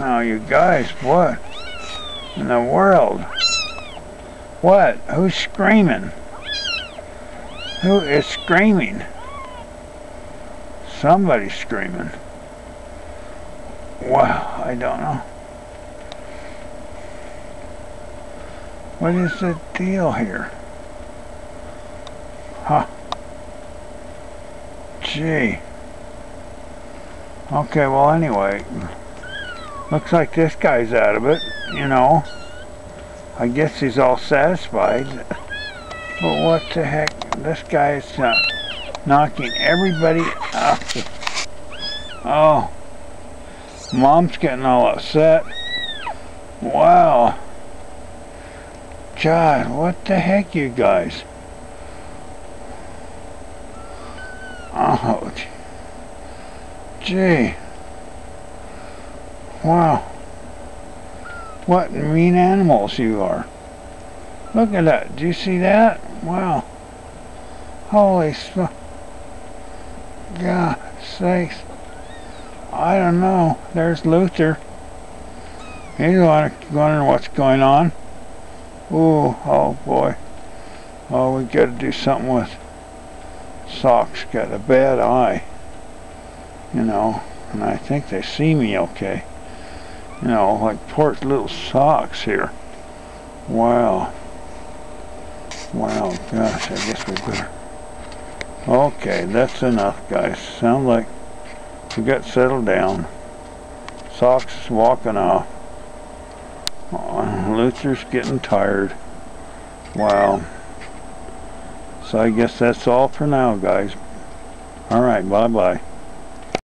Oh, you guys, what in the world? What? Who's screaming? Who is screaming? Somebody's screaming. Wow, I don't know. What is the deal here? Huh. Gee. Okay, well anyway. Looks like this guy's out of it, you know. I guess he's all satisfied. But what the heck? This guy is knocking everybody out. Oh. Mom's getting all upset. Wow. God, what the heck, you guys? Oh, gee. Wow. What mean animals you are. Look at that. Do you see that? Wow. Holy smoke. God sakes. I don't know. There's Luther. He's wondering what's going on. Ooh, oh boy. Oh, we got to do something with Sock's got a bad eye. You know, and I think they see me okay. You know, like poor little Socks here. Wow. Wow, gosh, I guess we better. Okay, that's enough, guys. Sound like we got settled down. Socks is walking off. Luther's getting tired. Wow. So I guess that's all for now, guys. Alright, bye-bye.